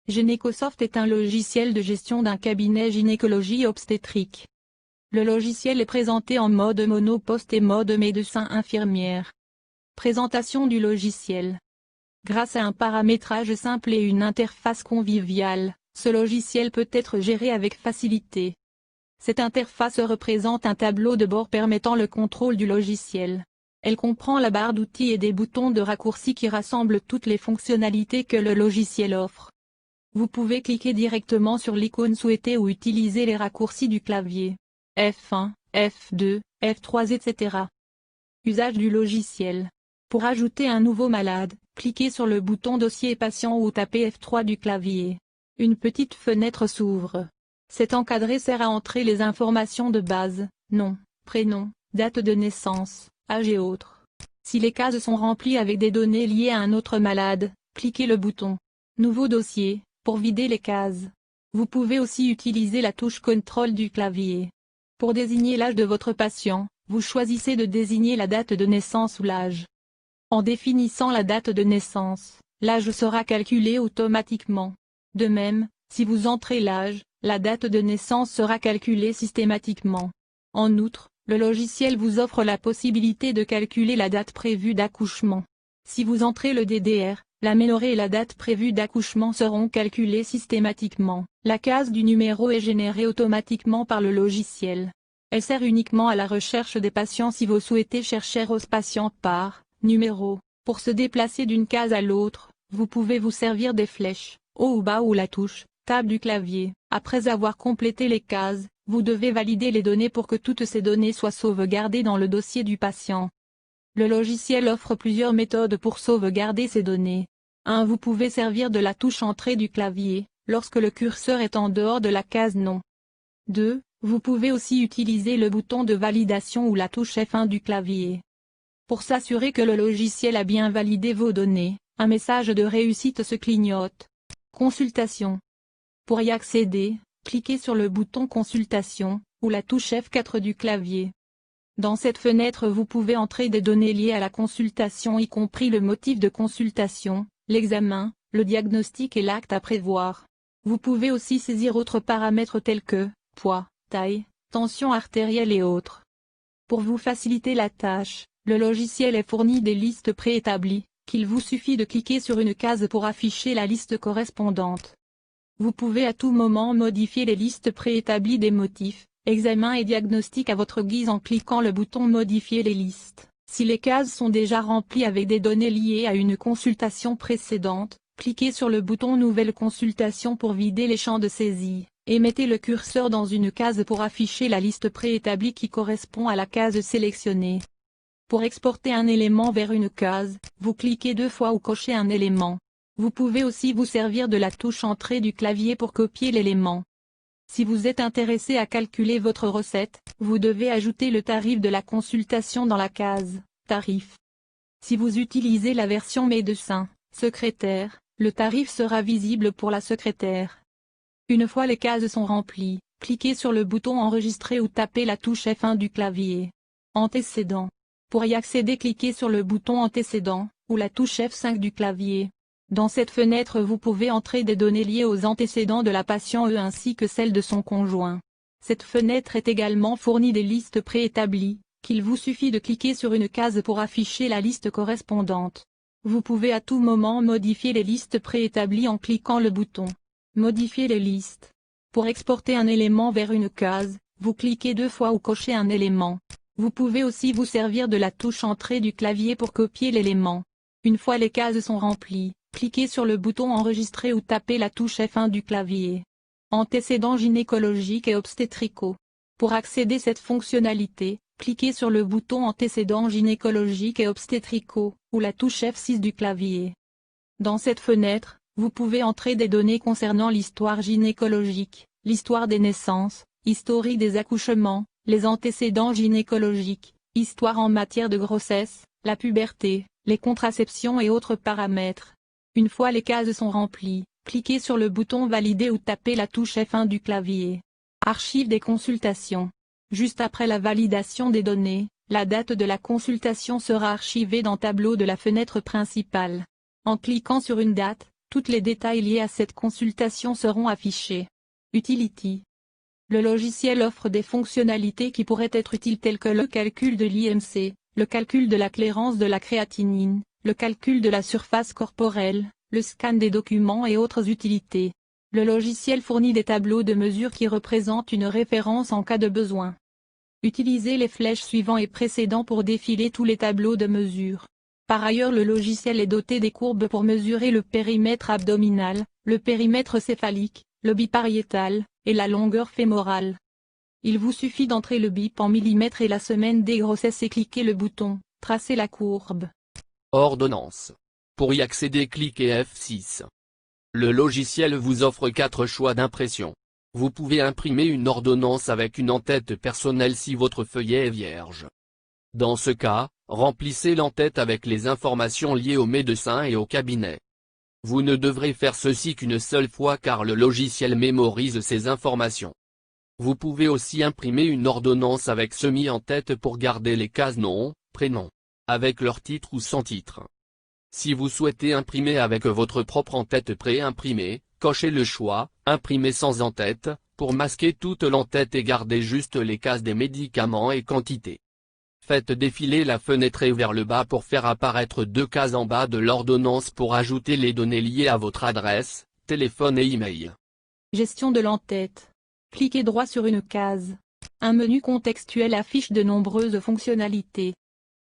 Gynécosoft est un logiciel de gestion d'un cabinet gynécologie obstétrique. Le logiciel est présenté en mode monoposte et mode médecin-infirmière. Présentation du logiciel. Grâce à un paramétrage simple et une interface conviviale, ce logiciel peut être géré avec facilité. Cette interface représente un tableau de bord permettant le contrôle du logiciel. Elle comprend la barre d'outils et des boutons de raccourci qui rassemblent toutes les fonctionnalités que le logiciel offre. Vous pouvez cliquer directement sur l'icône souhaitée ou utiliser les raccourcis du clavier. F1, F2, F3 etc. Usage du logiciel. Pour ajouter un nouveau malade, cliquez sur le bouton Dossier patient ou tapez F3 du clavier. Une petite fenêtre s'ouvre. Cet encadré sert à entrer les informations de base, nom, prénom, date de naissance, âge et autres. Si les cases sont remplies avec des données liées à un autre malade, cliquez le bouton Nouveau dossier pour vider les cases. Vous pouvez aussi utiliser la touche Contrôle du clavier. Pour désigner l'âge de votre patient, vous choisissez de désigner la date de naissance ou l'âge. En définissant la date de naissance, l'âge sera calculé automatiquement. De même, si vous entrez l'âge, la date de naissance sera calculée systématiquement. En outre, le logiciel vous offre la possibilité de calculer la date prévue d'accouchement. Si vous entrez le DDR, l'aménorrhée et la date prévue d'accouchement seront calculées systématiquement. La case du numéro est générée automatiquement par le logiciel. Elle sert uniquement à la recherche des patients si vous souhaitez chercher aux patients par numéro. Pour se déplacer d'une case à l'autre, vous pouvez vous servir des flèches, haut ou bas ou la touche Tab du clavier. Après avoir complété les cases, vous devez valider les données pour que toutes ces données soient sauvegardées dans le dossier du patient. Le logiciel offre plusieurs méthodes pour sauvegarder ces données. 1. Vous pouvez servir de la touche Entrée du clavier, lorsque le curseur est en dehors de la case Non. 2. Vous pouvez aussi utiliser le bouton de validation ou la touche F1 du clavier. Pour s'assurer que le logiciel a bien validé vos données, un message de réussite se clignote. Consultation. Pour y accéder, cliquez sur le bouton Consultation, ou la touche F4 du clavier. Dans cette fenêtre vous pouvez entrer des données liées à la consultation y compris le motif de consultation, l'examen, le diagnostic et l'acte à prévoir. Vous pouvez aussi saisir autres paramètres tels que poids, taille, tension artérielle et autres. Pour vous faciliter la tâche, le logiciel est fourni des listes préétablies, qu'il vous suffit de cliquer sur une case pour afficher la liste correspondante. Vous pouvez à tout moment modifier les listes préétablies des motifs, examen et diagnostic à votre guise en cliquant le bouton Modifier les listes. Si les cases sont déjà remplies avec des données liées à une consultation précédente, cliquez sur le bouton Nouvelle consultation pour vider les champs de saisie, et mettez le curseur dans une case pour afficher la liste préétablie qui correspond à la case sélectionnée. Pour exporter un élément vers une case, vous cliquez 2 fois ou cochez un élément. Vous pouvez aussi vous servir de la touche Entrée du clavier pour copier l'élément. Si vous êtes intéressé à calculer votre recette, vous devez ajouter le tarif de la consultation dans la case « Tarif ». Si vous utilisez la version médecin, secrétaire, le tarif sera visible pour la secrétaire. Une fois les cases sont remplies, cliquez sur le bouton Enregistrer ou tapez la touche F1 du clavier. Antécédent. Pour y accéder cliquez sur le bouton Antécédent, ou la touche F5 du clavier. Dans cette fenêtre vous pouvez entrer des données liées aux antécédents de la patiente ainsi que celles de son conjoint. Cette fenêtre est également fournie des listes préétablies, qu'il vous suffit de cliquer sur une case pour afficher la liste correspondante. Vous pouvez à tout moment modifier les listes préétablies en cliquant le bouton « Modifier les listes ». Pour exporter un élément vers une case, vous cliquez 2 fois ou cochez un élément. Vous pouvez aussi vous servir de la touche Entrée du clavier pour copier l'élément. Une fois les cases sont remplies, cliquez sur le bouton Enregistrer ou tapez la touche F1 du clavier. Antécédents gynécologiques et obstétricaux. Pour accéder à cette fonctionnalité, cliquez sur le bouton Antécédents gynécologiques et obstétricaux, ou la touche F6 du clavier. Dans cette fenêtre, vous pouvez entrer des données concernant l'histoire gynécologique, l'histoire des naissances, historique des accouchements, les antécédents gynécologiques, histoire en matière de grossesse, la puberté, les contraceptions et autres paramètres. Une fois les cases sont remplies, cliquez sur le bouton Valider ou tapez la touche F1 du clavier. Archive des consultations. Juste après la validation des données, la date de la consultation sera archivée dans Tableau de la fenêtre principale. En cliquant sur une date, Tous les détails liés à cette consultation seront affichés. Utility. Le logiciel offre des fonctionnalités qui pourraient être utiles telles que le calcul de l'IMC, le calcul de la clairance de la créatinine, le calcul de la surface corporelle, le scan des documents et autres utilités. Le logiciel fournit des tableaux de mesure qui représentent une référence en cas de besoin. Utilisez les flèches suivants et précédents pour défiler tous les tableaux de mesure. Par ailleurs, le logiciel est doté des courbes pour mesurer le périmètre abdominal, le périmètre céphalique, le bipariétal, et la longueur fémorale. Il vous suffit d'entrer le bip en millimètres et la semaine des grossesses et cliquer le bouton « Tracer la courbe ». Ordonnance. Pour y accéder, cliquez F6. Le logiciel vous offre 4 choix d'impression. Vous pouvez imprimer une ordonnance avec une en-tête personnelle si votre feuillet est vierge. Dans ce cas, remplissez l'en-tête avec les informations liées au médecin et au cabinet. Vous ne devrez faire ceci qu'une seule fois car le logiciel mémorise ces informations. Vous pouvez aussi imprimer une ordonnance avec semi-en-tête pour garder les cases nom, prénom, avec leur titre ou sans titre. Si vous souhaitez imprimer avec votre propre en-tête pré-imprimée, cochez le choix « Imprimer sans en-tête » pour masquer toute l'en-tête et garder juste les cases des médicaments et quantités. Faites défiler la fenêtre vers le bas pour faire apparaître 2 cases en bas de l'ordonnance pour ajouter les données liées à votre adresse, téléphone et email. Gestion de l'en-tête. Cliquez droit sur une case. Un menu contextuel affiche de nombreuses fonctionnalités.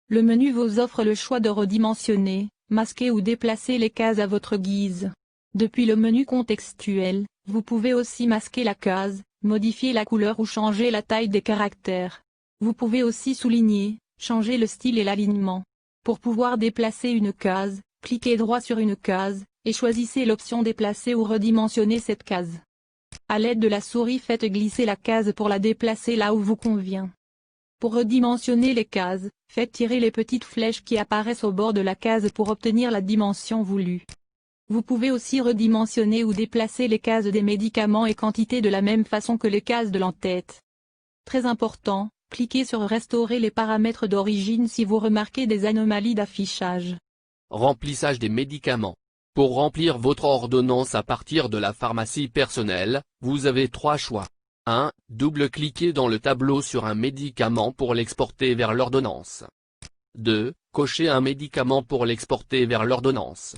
Le menu vous offre le choix de redimensionner, masquer ou déplacer les cases à votre guise. Depuis le menu contextuel, vous pouvez aussi masquer la case, modifier la couleur ou changer la taille des caractères. Vous pouvez aussi souligner, changer le style et l'alignement. Pour pouvoir déplacer une case, cliquez droit sur une case, et choisissez l'option déplacer ou redimensionner cette case. À l'aide de la souris, faites glisser la case pour la déplacer là où vous convient. Pour redimensionner les cases, faites tirer les petites flèches qui apparaissent au bord de la case pour obtenir la dimension voulue. Vous pouvez aussi redimensionner ou déplacer les cases des médicaments et quantités de la même façon que les cases de l'en-tête. Très important, cliquez sur Restaurer les paramètres d'origine si vous remarquez des anomalies d'affichage. Remplissage des médicaments. Pour remplir votre ordonnance à partir de la pharmacie personnelle, vous avez 3 choix. 1. Double-cliquez dans le tableau sur un médicament pour l'exporter vers l'ordonnance. 2. Cochez un médicament pour l'exporter vers l'ordonnance.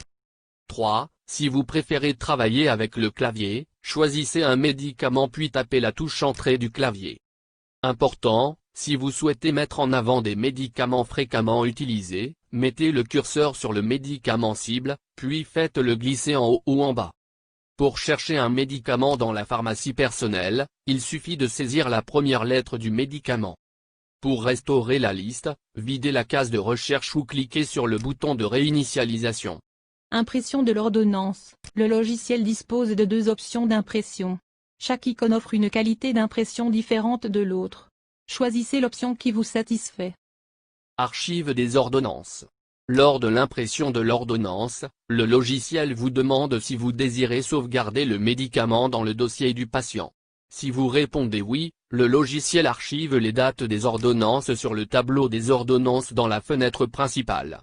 3. Si vous préférez travailler avec le clavier, choisissez un médicament puis tapez la touche Entrée du clavier. Important, si vous souhaitez mettre en avant des médicaments fréquemment utilisés, mettez le curseur sur le médicament cible, puis faites-le glisser en haut ou en bas. Pour chercher un médicament dans la pharmacie personnelle, il suffit de saisir la première lettre du médicament. Pour restaurer la liste, videz la case de recherche ou cliquez sur le bouton de réinitialisation. Impression de l'ordonnance. Le logiciel dispose de 2 options d'impression. Chaque icône offre une qualité d'impression différente de l'autre. Choisissez l'option qui vous satisfait. Archive des ordonnances. Lors de l'impression de l'ordonnance, le logiciel vous demande si vous désirez sauvegarder le médicament dans le dossier du patient. Si vous répondez oui, le logiciel archive les dates des ordonnances sur le tableau des ordonnances dans la fenêtre principale.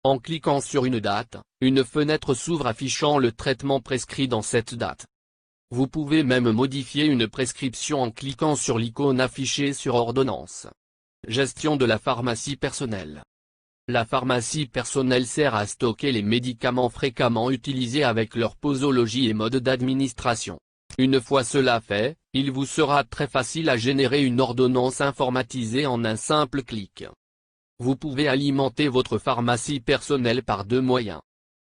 En cliquant sur une date, une fenêtre s'ouvre affichant le traitement prescrit dans cette date. Vous pouvez même modifier une prescription en cliquant sur l'icône affichée sur ordonnance. Gestion de la pharmacie personnelle. La pharmacie personnelle sert à stocker les médicaments fréquemment utilisés avec leur posologie et mode d'administration. Une fois cela fait, il vous sera très facile à générer une ordonnance informatisée en un simple clic. Vous pouvez alimenter votre pharmacie personnelle par 2 moyens.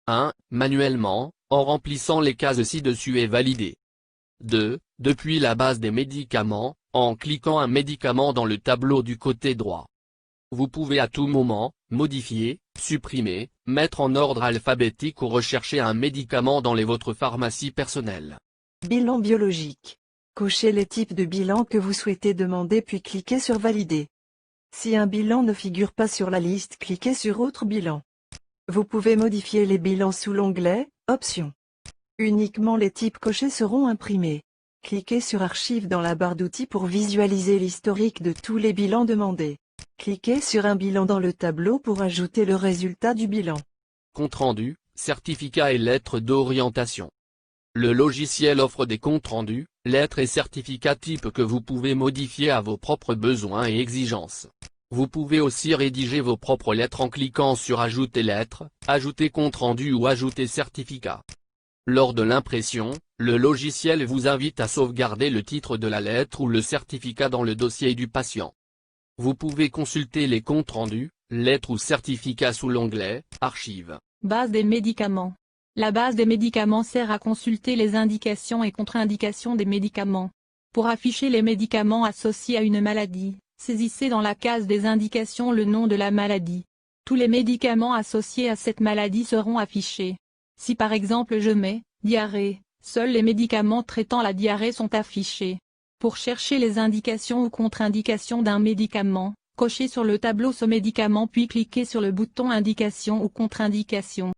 1. Manuellement, en remplissant les cases ci-dessus et validées. 2. Depuis la base des médicaments, en cliquant un médicament dans le tableau du côté droit. Vous pouvez à tout moment, modifier, supprimer, mettre en ordre alphabétique ou rechercher un médicament dans votre pharmacie personnelle. Bilan biologique. Cochez les types de bilan que vous souhaitez demander puis cliquez sur Valider. Si un bilan ne figure pas sur la liste, cliquez sur Autre bilan. Vous pouvez modifier les bilans sous l'onglet « Options ». Uniquement les types cochés seront imprimés. Cliquez sur Archives dans la barre d'outils pour visualiser l'historique de tous les bilans demandés. Cliquez sur un bilan dans le tableau pour ajouter le résultat du bilan. Compte rendu. certificats et lettres d'orientation. Le logiciel offre des comptes rendus, lettres et certificats types que vous pouvez modifier à vos propres besoins et exigences. Vous pouvez aussi rédiger vos propres lettres en cliquant sur Ajouter lettres, Ajouter compte rendu ou Ajouter certificat. Lors de l'impression, le logiciel vous invite à sauvegarder le titre de la lettre ou le certificat dans le dossier du patient. Vous pouvez consulter les comptes rendus, lettres ou certificats sous l'onglet « Archives ». Base des médicaments. La base des médicaments sert à consulter les indications et contre-indications des médicaments. Pour afficher les médicaments associés à une maladie, saisissez dans la case des indications le nom de la maladie. Tous les médicaments associés à cette maladie seront affichés. Si par exemple je mets « diarrhée », seuls les médicaments traitant la diarrhée sont affichés. Pour chercher les indications ou contre-indications d'un médicament, cochez sur le tableau ce médicament puis cliquez sur le bouton Indication ou contre-indication.